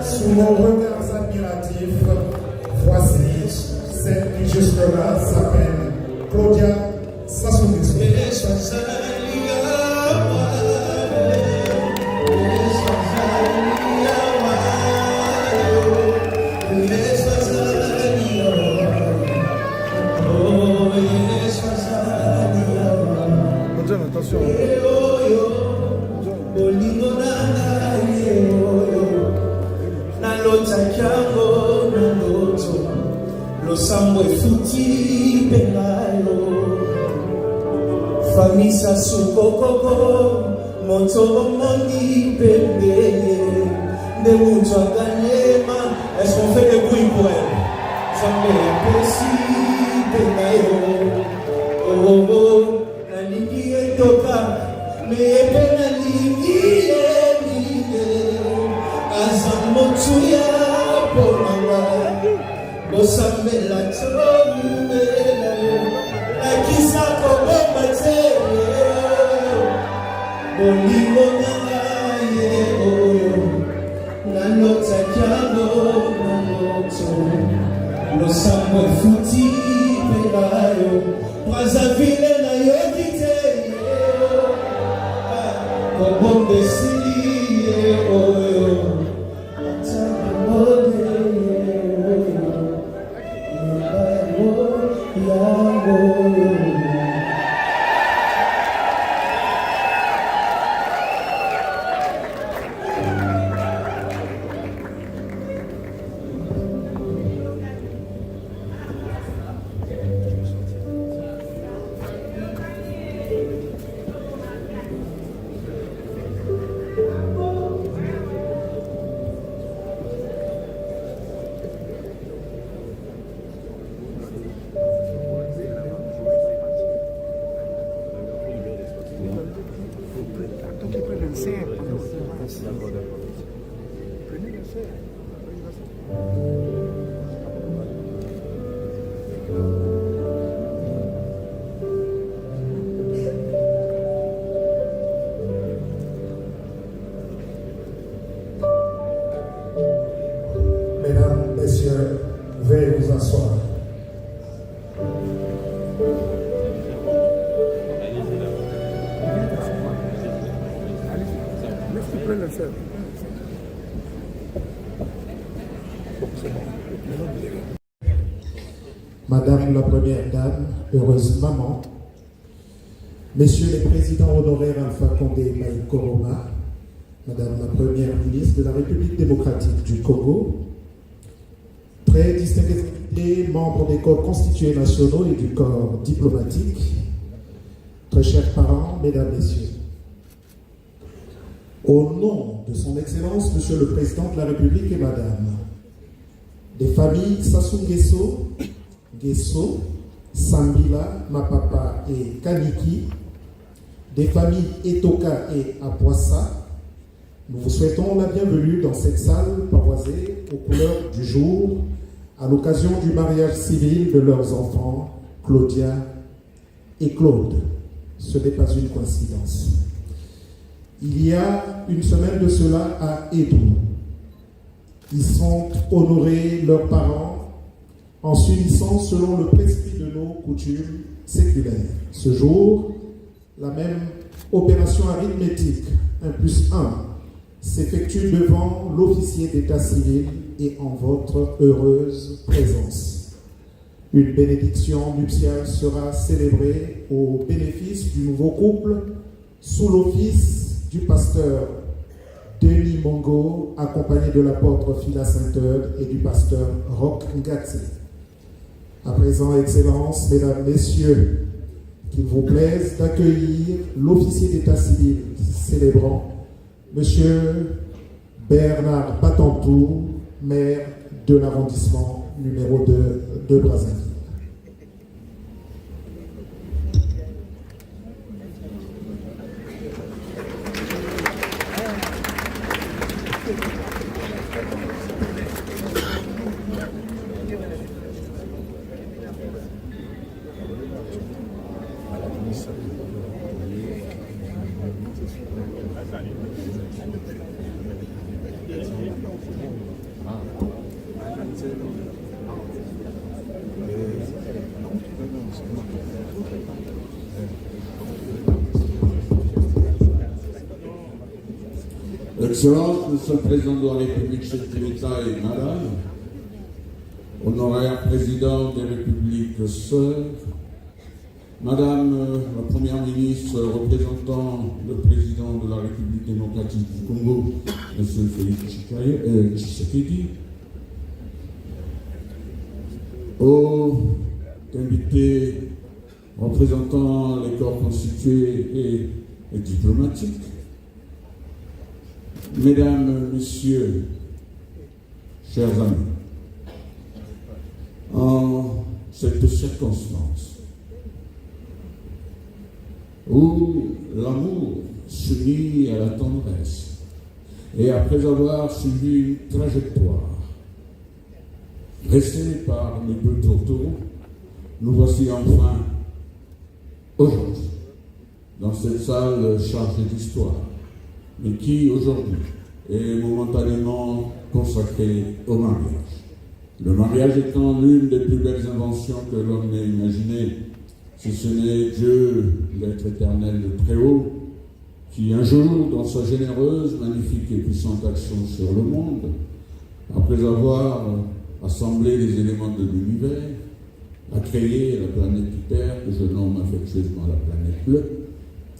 Sous nos regards admiratifs, voici celle qui jusque-là s'appelle Claudia Sassou-Nguesso. Attention. Sambo futi pengayo famisa sukokoko moto moni pende de mucho ganema. Est-ce qu'on fait des bruits pour elle? Sambo pesi pengayo oh oh na lingi etoka me pena lingi azamo tuya pomanga Osambela chome la kisa kobomba tene bolingo nanga oyo nalota kyabo naloto losambo futi pelayo prazavile na yokite kobombe siye oyo Mesdames, Messieurs, veuillez vous asseoir. Madame la Première Dame, heureuse maman, Messieurs les présidents honoraires Alpha Condé et Maï Koroma, Madame la Première ministre de la République démocratique du Congo, très distingués invités, membres des corps constitués nationaux et du corps diplomatique, très chers parents, Mesdames, Messieurs, au nom de son Excellence, Monsieur le Président de la République et Madame, des familles Sassou Nguesso, Nguesso, Sambila, Mapapa et Kaniki, des familles Etoka et Apoissa, nous vous souhaitons la bienvenue dans cette salle pavoisée aux couleurs du jour à l'occasion du mariage civil de leurs enfants, Claudia et Claude. Ce n'est pas une coïncidence. Il y a une semaine de cela à Édou, ils sont honorés leurs parents en s'unissant selon le prescrit de nos coutumes séculaires. Ce jour, la même opération arithmétique 1 plus 1 s'effectue devant l'officier d'état civil et en votre heureuse présence. Une bénédiction nuptiale sera célébrée au bénéfice du nouveau couple sous l'office du pasteur Denis Mongo, accompagné de l'apôtre Phila Saint-Eude et du pasteur Roch Ngati. À présent, Excellences, Mesdames, Messieurs, qu'il vous plaise d'accueillir l'officier d'état civil célébrant, Monsieur Bernard Batantou, maire de l'arrondissement numéro 2 de Brazzaville. Excellences, Monsieur le Président de la République, chef de l'État et Madame, honoraire Président des Républiques sœurs, Madame la Première ministre représentant le Président de la République démocratique du Congo, Monsieur Félix Tshisekedi, aux invités représentant les corps constitués et diplomatiques, Mesdames, Messieurs, chers amis, en cette circonstance où l'amour s'unit à la tendresse et après avoir suivi une trajectoire dressée par les deux tourtereaux, nous voici enfin aujourd'hui dans cette salle chargée d'histoire, mais qui aujourd'hui est momentanément consacrée au mariage. Le mariage étant l'une des plus belles inventions que l'homme ait imaginées, si ce n'est Dieu, l'être éternel de très haut, qui un jour, dans sa généreuse, magnifique et puissante action sur le monde, après avoir assemblé les éléments de l'univers, a créé la planète Hyper, que je nomme affectueusement la planète bleue,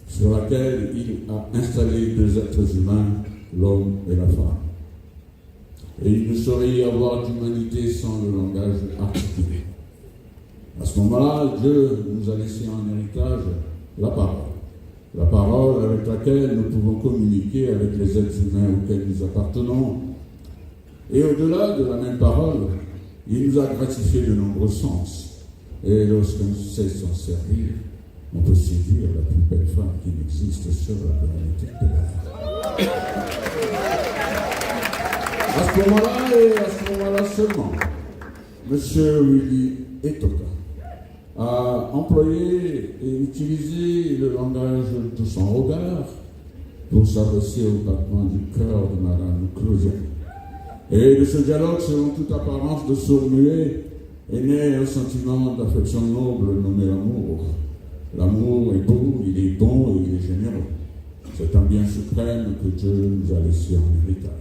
sur laquelle il a installé deux êtres humains, l'homme et la femme. Et il ne saurait y avoir d'humanité sans le langage articulé. À ce moment-là, Dieu nous a laissé en héritage la parole avec laquelle nous pouvons communiquer avec les êtres humains auxquels nous appartenons. Et au-delà de la même parole, il nous a gratifié de nombreux sens. Et lorsqu'on sait s'en servir, on peut séduire la plus belle femme qui n'existe sur la planète Terre. À ce moment-là, et à ce moment-là seulement, M. Willy Etoka a employé et utilisé le langage de son regard pour s'adresser au battement du cœur de Mme Claudia. Et de ce dialogue, selon toute apparence de sourd-muet, est né un sentiment d'affection noble nommé l'amour. L'amour est beau, il est bon et il est généreux. C'est un bien suprême que Dieu nous a laissé en héritage.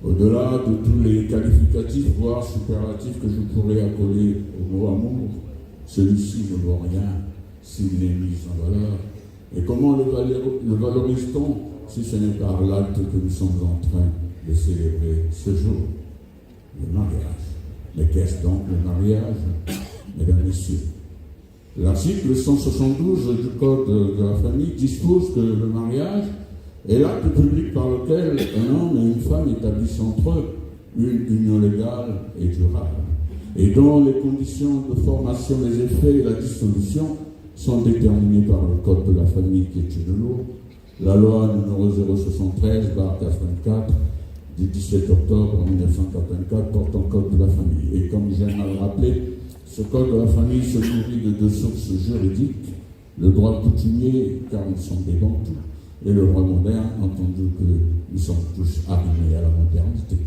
Au-delà de tous les qualificatifs, voire superlatifs que je pourrais accoler au mot amour, celui-ci ne vaut rien s'il n'est mis en valeur. Et comment le valorise-t-on si ce n'est par l'acte que nous sommes en train de célébrer ce jour, le mariage. Mais qu'est-ce donc le mariage, mesdames, messieurs? L'article 172 du Code de la famille dispose que le mariage est l'acte public par lequel un homme et une femme établissent entre eux une union légale et durable, et dont les conditions de formation, les effets et la dissolution sont déterminés par le Code de la famille qui est une loi, la loi numéro 073/84 du 17 octobre 1984 portant Code de la famille. Et comme j'aime à le rappeler, ce Code de la famille se nourrit de deux sources juridiques, le droit coutumier, car nous sommes des bantous, et le droit moderne, entendu que nous sommes tous arrimés à la modernité.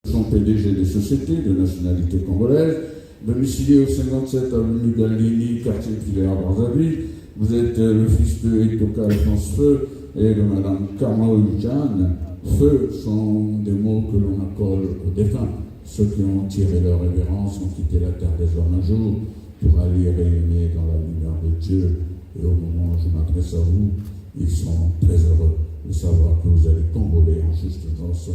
Nous sommes PDG des sociétés de nationalité congolaise, domicilié au 57 avenue Gallini, quartier Pilaire, Brazzaville. Vous êtes le fils de Etoka Alphonse Feu et de Madame Kamau Jeanne. Feu sont des mots que l'on accole aux défunts. Ceux qui ont tiré leur révérence ont quitté la terre des hommes un jour pour aller rayonner dans la lumière de Dieu. Et au moment où je m'adresse à vous, ils sont très heureux de savoir que vous allez tomber en juste noces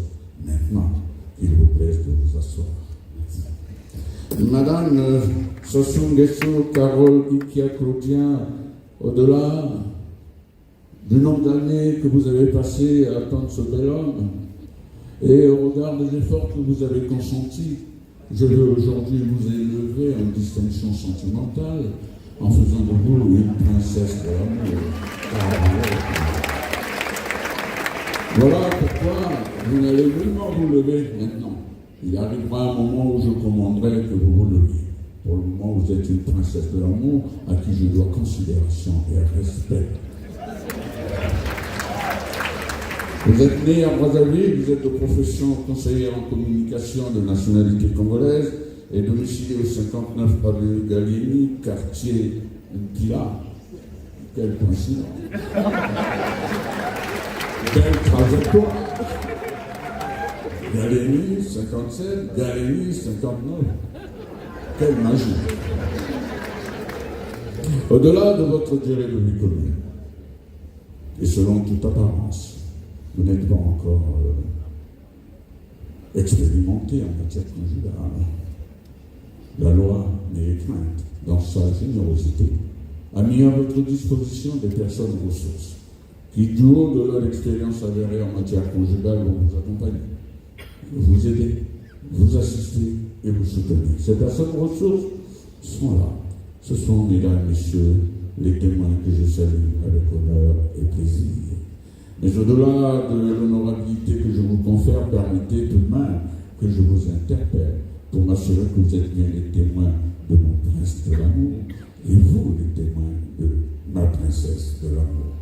maintenant. Qu'il vous plaise de vous asseoir. Madame Sassou Nguesso Carole Ikia Claudien, au-delà du nombre d'années que vous avez passé à attendre ce bel homme, et au regard des efforts que vous avez consentis, je veux aujourd'hui vous élever à une distinction sentimentale en faisant de vous une princesse de l'amour. Voilà pourquoi vous n'allez nullement vous lever maintenant. Il arrivera un moment où je commanderai que vous vous leviez. Pour le moment, vous êtes une princesse de l'amour à qui je dois considération et respect. Vous êtes né à Brazzaville, vous êtes de profession conseillère en communication de nationalité congolaise et domicilié au 59 avenue Gallieni, quartier Pila. Quelle coïncidence! Quelle trajectoire! Gallieni 57, Gallieni 59. Quelle magie! Au-delà de votre durée de vie commune, et selon toute apparence, vous n'êtes pas encore expérimenté en matière conjugale. La loi, n'ayez crainte, dans sa générosité, a mis à votre disposition des personnes ressources qui, du haut de leur expérience avérée en matière conjugale, vont vous accompagner, vous aider, vous assister et vous soutenir. Ces personnes ressources sont là. Ce sont, mesdames, messieurs, les témoins que je salue avec honneur et plaisir. Mais au-delà de l'honorabilité que je vous confère, permettez tout de même que je vous interpelle pour m'assurer que vous êtes bien les témoins de mon prince de l'amour et vous les témoins de ma princesse de l'amour.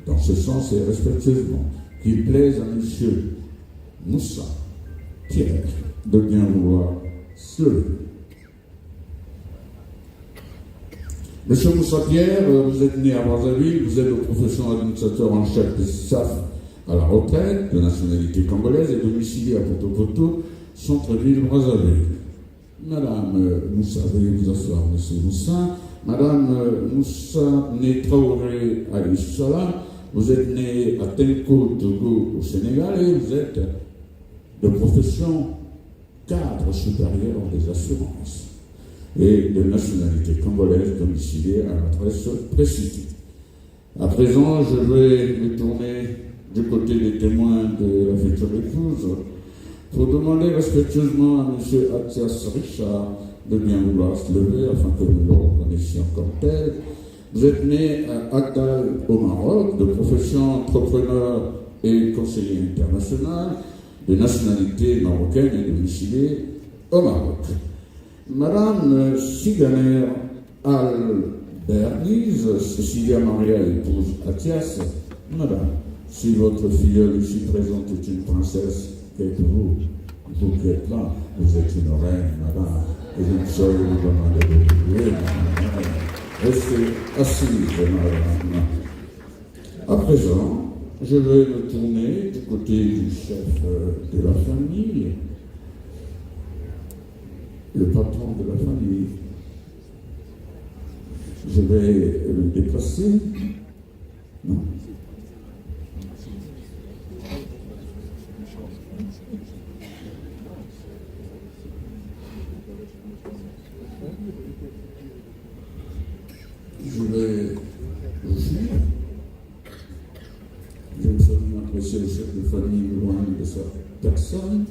Dans ce sens et respectueusement, qu'il plaise à monsieur Moussa Pierre de bien vouloir se lever. Monsieur Moussa Pierre, vous êtes né à Brazzaville, vous êtes de profession administrateur en chef des SAF à la retraite, de nationalité congolaise et domicilié à Poto-Poto, centre-ville Brazzaville. Madame Moussa, veuillez vous asseoir, monsieur Moussa. Madame Moussa Né Traoré Aïssala, vous êtes né à Tenko, Togo, au Sénégal, et vous êtes de profession cadre supérieur des assurances et de nationalité congolaise domiciliée à l'adresse précitée. À présent, je vais me tourner du côté des témoins de la future épouse pour demander respectueusement à M. Athias Richard de bien vouloir se lever afin que nous le reconnaissions comme tel. Vous êtes né à Agdal au Maroc, de profession entrepreneur et conseiller international, de nationalité marocaine et domiciliée au Maroc. Madame Siganer Al-Berniz, Cécilia Maria, épouse Athias. Madame, si votre filleule ici présente est une princesse, qu'êtes-vous? Vous qui êtes là, vous êtes une reine, madame, et je ne saurais vous demander de vous madame. Restez assise, madame. À présent, je vais me tourner du côté du chef de la famille, le patron de la famille. Je vais le déplacer. Non. Je vais vous suivre. Je vais seulement adresser le chef de famille loin de sa personne.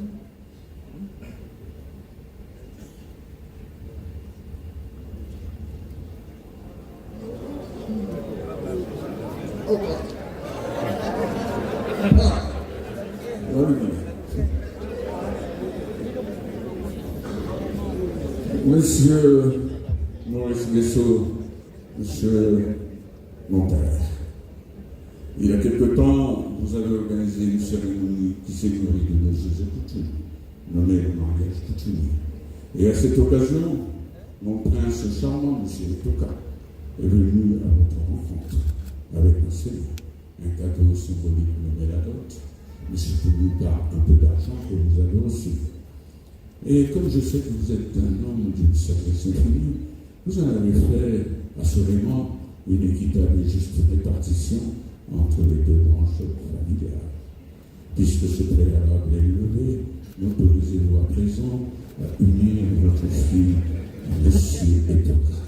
Monsieur Maurice Nguesso, monsieur mon père, il y a quelque temps, vous avez organisé une cérémonie qui s'est nourrie de nos us et coutumes, nommée le mariage coutumier. Et à cette occasion, mon prince charmant, monsieur Etoka, est venu à votre rencontre avec un seigneur, un cadeau symbolique nommé la dot, mais soutenu par un peu d'argent que vous avez reçu. Et comme je sais que vous êtes un homme d'une sagesse infinie, vous en avez fait assurément une équitable et juste répartition entre les deux branches familiales. Puisque ce préalable est levé, m'autorisez-vous à présent à unir votre fille, Monsieur Etoka.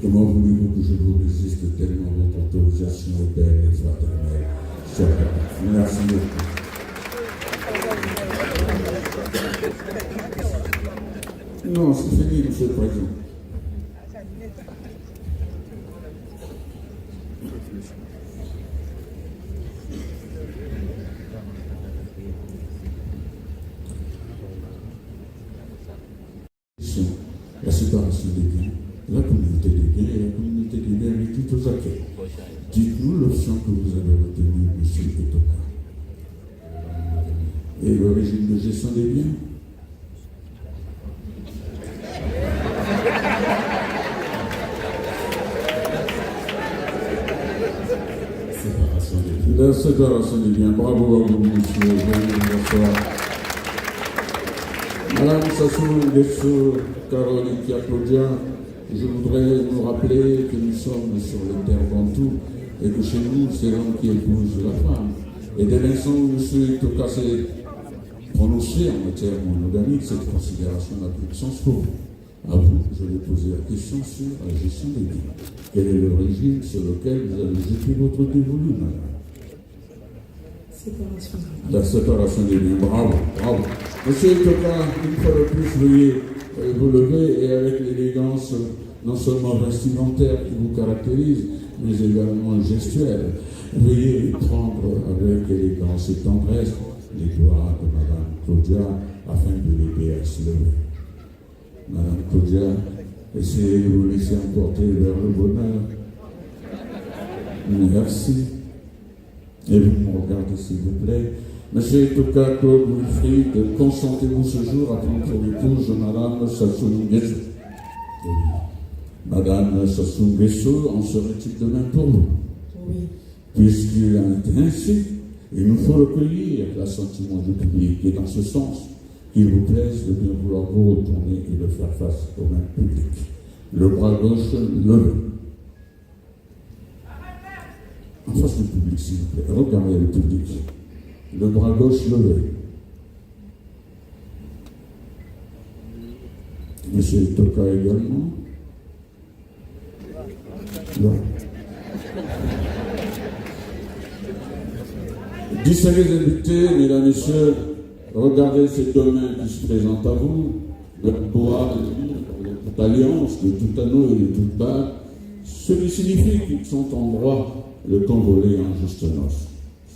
Comment voulez-vous que je vous résiste tellement votre autorisation est belle et fraternelle, cher papa. Merci beaucoup. Non, c'est fini, Monsieur le Président. La séparation des biens, la communauté des biens et la communauté des biens avec tout aux acquets. Dites-nous l'option que vous avez retenue, Monsieur Etoka. Et le régime de gestion des biens? La séparation des biens. Bravo à vous, monsieur. Bonsoir. Madame Sassou Nguesso, Caroline Claudia, je voudrais vous rappeler que nous sommes sur le terre Bantou et que chez nous, c'est l'homme qui épouse la femme. Et dès l'instant où M. Etoka s'est prononcé en matière monogamique, cette considération n'a plus de sens pour vous. À vous, je vais poser la question sur la gestion des biens. Quel est le régime sur lequel vous avez jeté votre dévolu, madame? Séparation. La séparation des biens, bravo, bravo. Monsieur Etoka, une fois de plus, veuillez vous lever et avec l'élégance non seulement vestimentaire qui vous caractérise, mais également gestuelle, veuillez prendre avec élégance et tendresse les doigts de Madame Claudia afin de l'aider à se lever. Madame Claudia, essayez de vous laisser emporter vers le bonheur. Merci. Et vous me regardez, s'il vous plaît. Monsieur Etoka Claude Wilfried, consentez-vous ce jour à prendre pour épouse Madame Sassou Nguesso? Madame Sassou Nguesso, en serait-il de même pour vous? Oui. Puisqu'il a été ainsi, il nous faut recueillir l'assentiment du public et dans ce sens, qu'il vous plaise de bien vouloir vous retourner et de faire face au même public. Le bras gauche levé. En face du public, s'il vous plaît. Regardez le public. Le bras gauche levé. Monsieur Etoka également. Non. Distingués invités, mesdames et messieurs, regardez ces deux mains qui se présentent à vous, de bois, de toute alliance, de tout anneau et de toute bague, ce qui signifie qu'ils sont en droit de convoler en juste noces.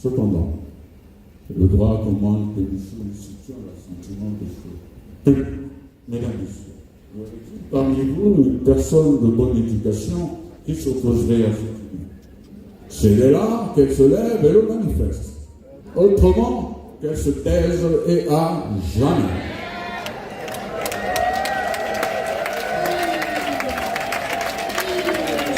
Cependant, le droit commande que nous sollicitions l'assentiment de ceux. Mesdames et messieurs, parmi vous, une personne de bonne éducation qui s'opposerait à cette union. C'est là qu'elle se lève et le manifeste. Autrement, qu'elle se taise et à jamais.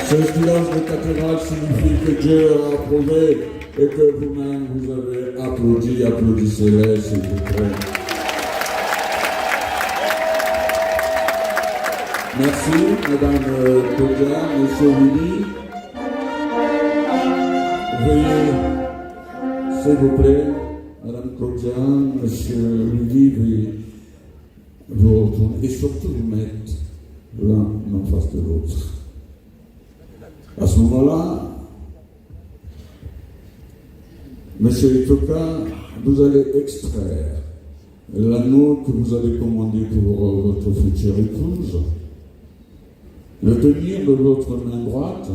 Ce silence de cathédrale signifie que Dieu a approuvé et que vous-même vous avez applaudi. Applaudissez-les, s'il vous plaît. Merci, Madame Claudia, Monsieur Willy. Veuillez, s'il vous plaît, Madame Claudia, Monsieur Willy, veuillez vous retourner et surtout vous mettre l'un en face de l'autre. À ce moment-là, Monsieur Etoka, vous allez extraire l'anneau que vous avez commandé pour votre future épouse, le tenir de votre main droite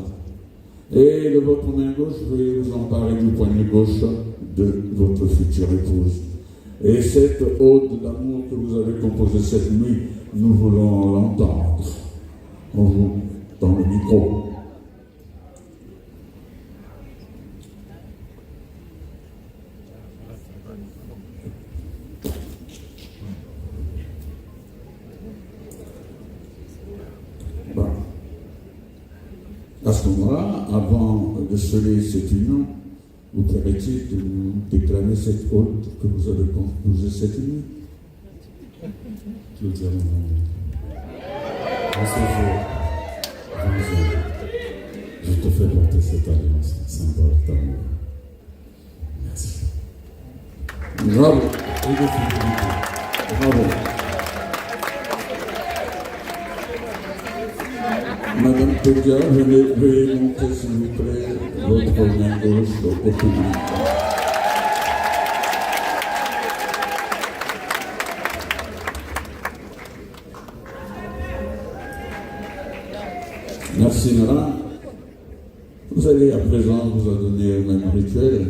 et de votre main gauche, veuillez vous emparer du poignet gauche de votre future épouse. Et cette ode d'amour que vous avez composée cette nuit, nous voulons l'entendre. On vous dans le micro. À ce moment-là, avant de sceller cette union, vous permettez de nous déclamer cette ode que vous avez composée cette nuit? Claudia, mon amour. En ce jour, 20 ans, je te fais porter cette alliance, symbole d'amour. Merci. Bravo. Et de fidélité. Bravo. Madame Claudia, veuillez montrer s'il vous plaît votre main gauche au public. Merci Nara. Vous allez à présent vous adonner au même rituel.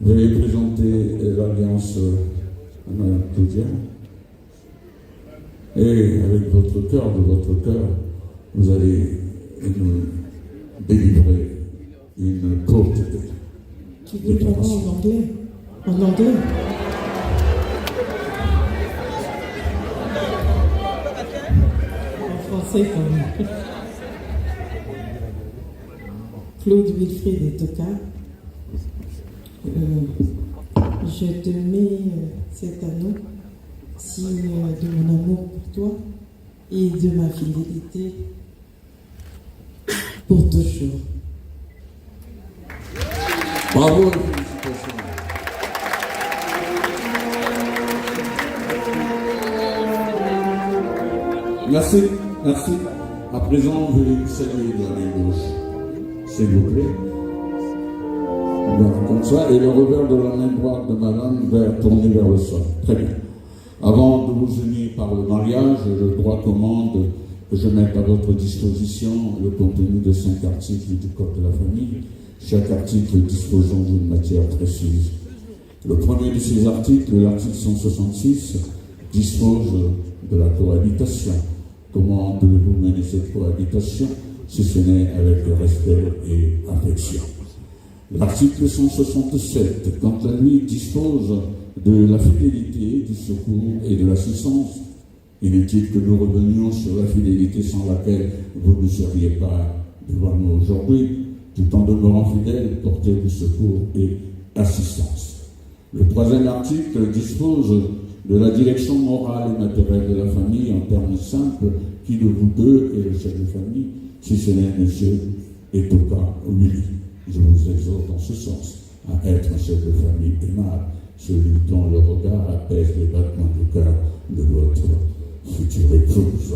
Veuillez présenter l'alliance à Madame Claudia. Et avec votre cœur, de votre cœur, vous allez nous délivrer une courte Tu veux vraiment en anglais? En anglais? En français quand même. Claude Wilfried et Toka, je te mets cet anneau, signe de mon amour pour toi et de ma fidélité pour toujours. Bravo et félicitations. Merci, merci. À présent, veuillez saluer de la main gauche, s'il vous plaît. Voilà, comme ça, et le revers de la main droite de madame va tourner vers le sol. Très bien. Avant de vous unir par le mariage, le droit commande que je mette à votre disposition le contenu de 5 articles du Code de la famille, chaque article disposant d'une matière précise. Le premier de ces articles, l'article 166, dispose de la cohabitation. Comment devez-vous mener cette cohabitation si ce n'est avec respect et affection? L'article 167, quant à lui, dispose de la fidélité, du secours et de l'assistance. Inutile que nous revenions sur la fidélité sans laquelle vous ne seriez pas devant nous aujourd'hui, tout en demeurant fidèles, porteurs du secours et assistance. Le troisième article dispose de la direction morale et matérielle de la famille en termes simples, qui de vous deux est le chef de famille, si ce n'est monsieur Etoka Willy. Je vous exhorte en ce sens à être un chef de famille aimable, celui dont le regard apaise les battements du cœur de votre future épouse.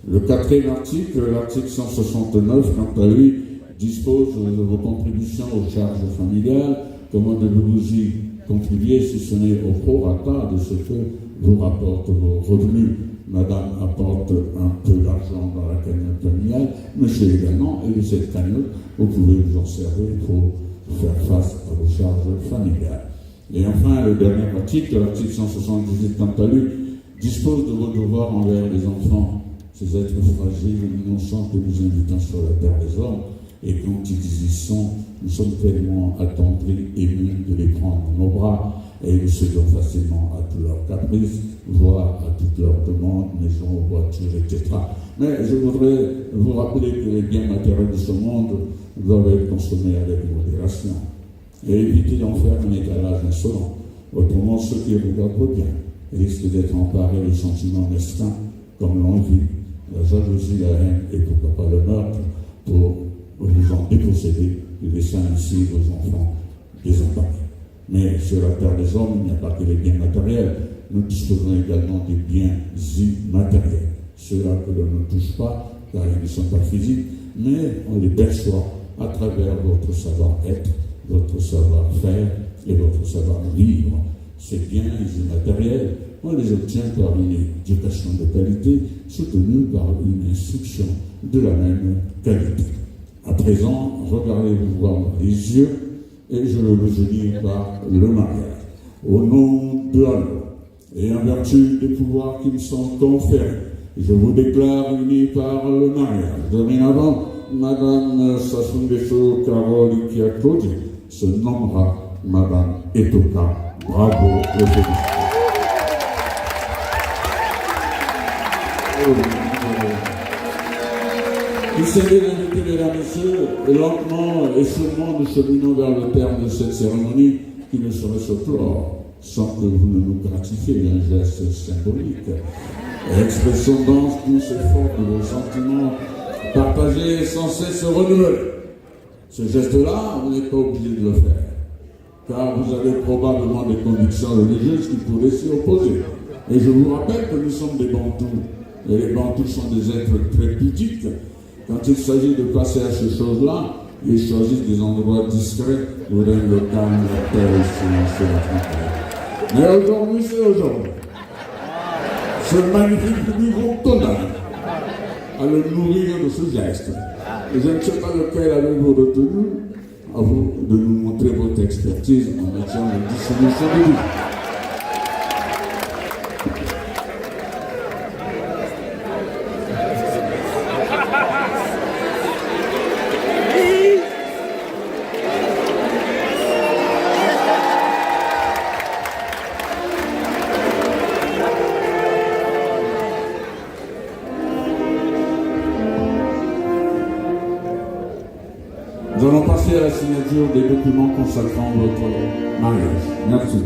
Le quatrième article, l'article 169, quant à lui, dispose de vos contributions aux charges familiales. Comment devez-vous y contribuer si ce n'est au prorata de ce que vous rapportent vos revenus? Madame apporte un peu d'argent dans la cagnotte familiale, monsieur également, et de cette cagnotte, vous pouvez vous en servir pour faire face à vos charges familiales. Et enfin, le dernier article, l'article 178, quant à lui, dispose de vos devoirs envers les enfants, ces êtres fragiles et innocents que nous invitons sur la terre des hommes, et quand ils y sont, nous sommes tellement attendris, émus de les prendre dans nos bras, et nous cédons facilement à tous leurs caprices, voire à toutes leurs demandes, maisons, voitures, etc. Mais je voudrais vous rappeler que les biens matériels de ce monde doivent être consommés avec modération, et éviter d'en faire un étalage insolent. Autrement, ceux qui regardent vos biens risquent d'être emparés de sentiments mesquins, comme l'envie, la jalousie, la haine, et pourquoi pas le meurtre, pour vous en déposséder, et laisser ainsi vos enfants désemparés. Mais sur la terre des hommes, il n'y a pas que les biens matériels. Nous disposons également des biens immatériels. Ceux-là que l'on ne touche pas, car ils ne sont pas physiques, mais on les perçoit à travers votre savoir-être, votre savoir-faire et votre savoir-vivre. Ces biens immatériels, on les obtient par une éducation de qualité, soutenue par une instruction de la même qualité. À présent, regardez-vous voir dans les yeux, et je vais vous unir par le mariage. Au nom de Allah, et en vertu des pouvoirs qui me sont conférés, je vous déclare unis par le mariage. Dorénavant, Madame Sassou Nguesso Carole Claudia se nommera Madame Etoka. Bravo, le félicitations. Il s'agit d'inviter, mesdames et messieurs, lentement et sûrement nous cheminons vers le terme de cette cérémonie qui ne saurait se clore sans que vous ne nous gratifiez d'un geste symbolique. Expression dense, douce et forte de vos sentiments partagés et sans cesse renouvelés. Ce geste-là, vous n'êtes pas obligé de le faire, car vous avez probablement des convictions religieuses qui pourraient s'y opposer. Et je vous rappelle que nous sommes des Bantous, et les Bantous sont des êtres très pudiques. Quand il s'agit de passer à ces choses-là, ils choisissent des endroits discrets où règne le calme, la paix, le silence et la tranquillité. Mais aujourd'hui, c'est aujourd'hui. Ce magnifique public vous condamne à le nourrir de ce geste. Et je ne sais pas lequel avez-vous retenu, à vous de nous montrer votre expertise en matière de distribution de vie. Nous allons passer à la signature des documents consacrant votre mariage. Merci.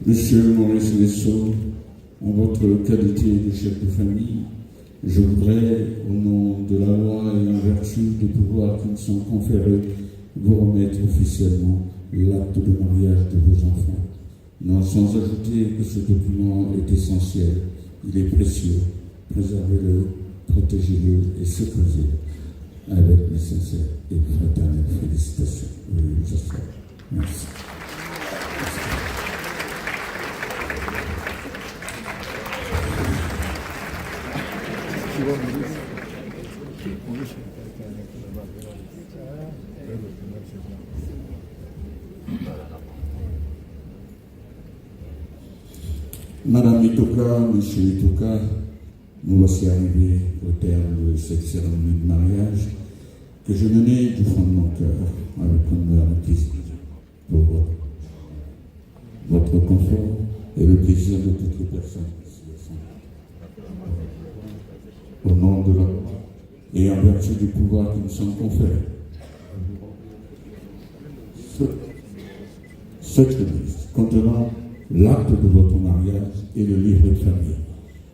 Monsieur Maurice Lessot, en votre qualité de chef de famille, je voudrais, au nom de la loi et en vertu des pouvoirs qui me sont conférés, vous remettre officiellement l'acte de mariage de vos enfants. Non sans ajouter que ce document est essentiel, il est précieux. Préservez-le, protégez-le et sécurisez-le avec mes sincères et fraternelles félicitations. Merci. Madame Itoka, Monsieur Itoka, nous voici arrivés au terme de cette cérémonie de mariage que je menais du fond de mon cœur avec honneur et plaisir pour votre confort et le plaisir de toutes les personnes ici au nom de la et en vertu du pouvoir qui nous sont conférés. Cette liste contenant l'acte de votre mariage et le livre de famille.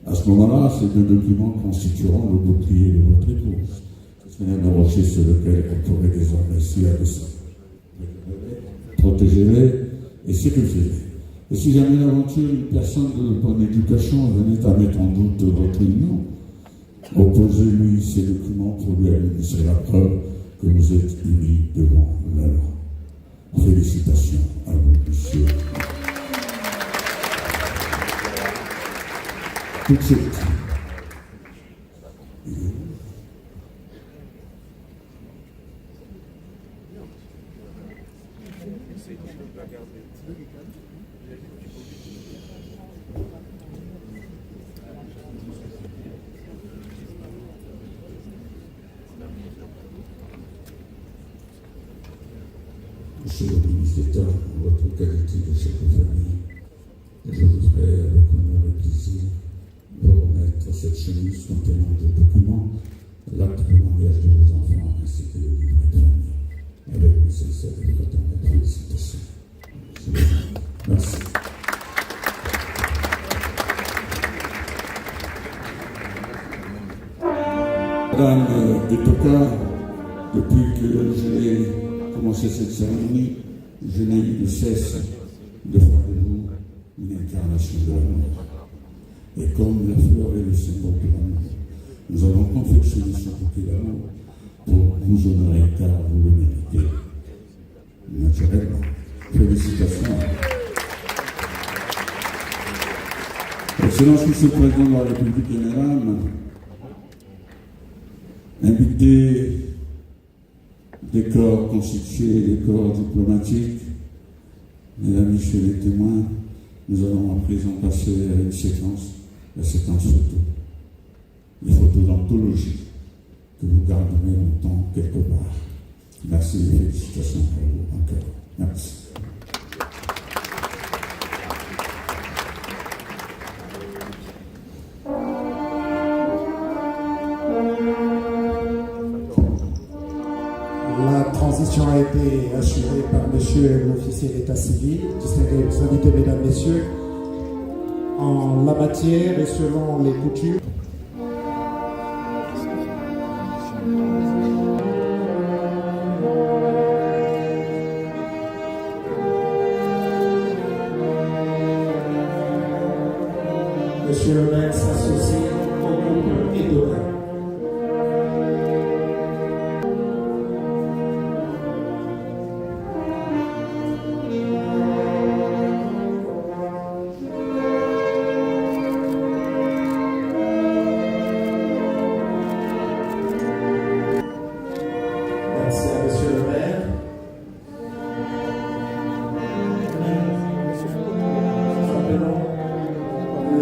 À ce moment-là, ces deux documents constitueront le bouclier de votre épouse. C'est un rocher sur lequel on pourrait désormais s'y adresser. Protégez-les et sécurisez-les. Et si jamais d'aventure une personne de bonne éducation venait à mettre en doute votre union, opposez-lui ces documents pour lui administrer la preuve que vous êtes unis devant la loi. Félicitations à vous, monsieur. Tout de suite. Monsieur le ministre d'État, en votre qualité de chef de famille, je voudrais, avec honneur et plaisir, vous remettre cette chemise contenant des documents, l'acte de mariage de vos enfants ainsi que le livre de famille. Avec mes sincères et fraternelles félicitations. Merci. Madame Etoka, depuis que j'ai commencé cette cérémonie, je n'ai eu de cesse de faire de vous une incarnation de l'amour. Et comme la fleur est le symbole de l'amour, nous avons confectionné ce bouquet d'amour pour vous honorer car vous le méritez. Naturellement. Félicitations. Excellence, Monsieur le Président de la République et Mesdames, invité des corps constitués, des corps diplomatiques, mesdames, messieurs les témoins, nous allons à présent passer à une séquence, la séquence photo. Les photos d'anthologie que vous garderez longtemps quelque part. Merci et félicitations pour vous encore. Merci. La transition a été assurée par Monsieur l'officier d'état civil, distingués invités, mesdames, messieurs. En la matière et selon les coutumes, Monsieur le maire s'associe au groupe Etoka. Merci à Monsieur le maire. Nous appelons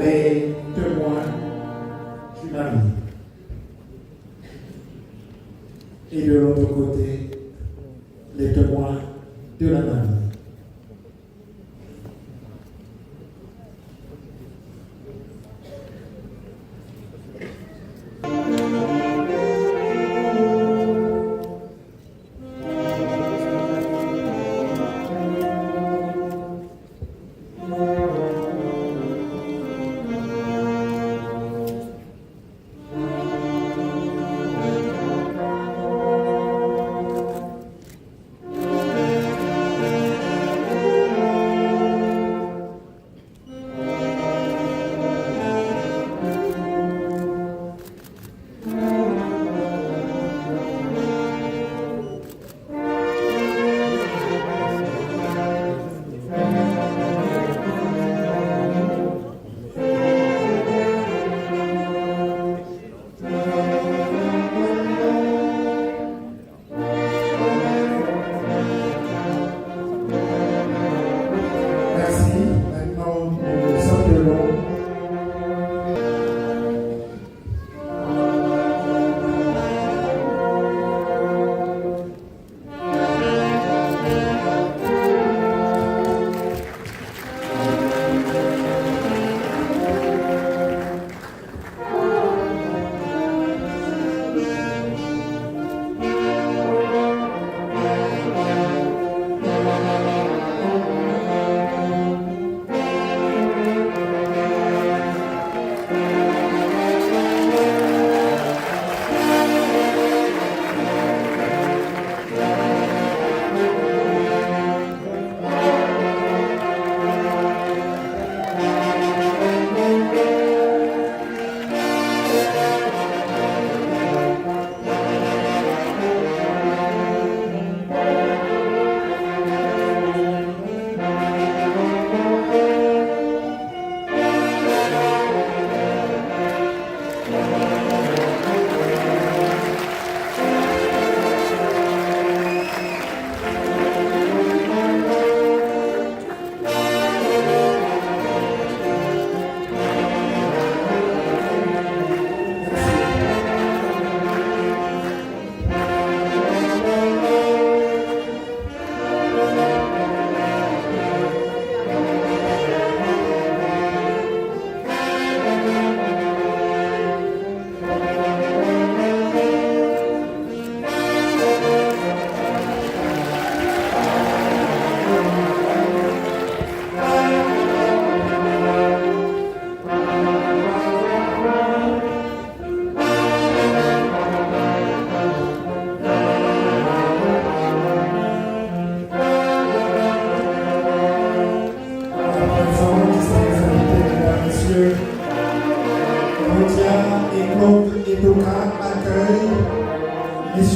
les témoins du mari. Et de l'autre côté, les témoins de la mariée.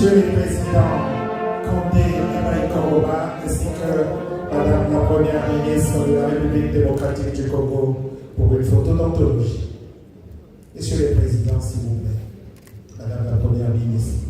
Monsieur le Président Condé Emery Koroba, ainsi que Madame la Première ministre de la République démocratique du Congo pour une photo d'anthologie. Monsieur le Président, s'il vous plaît. Madame la Première ministre.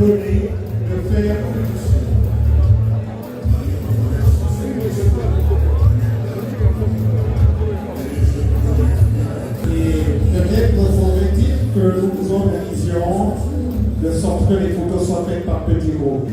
donné de faire. Et peut-être nous faudrait-il que nous organisions de sorte que les photos soient faites par petits groupes.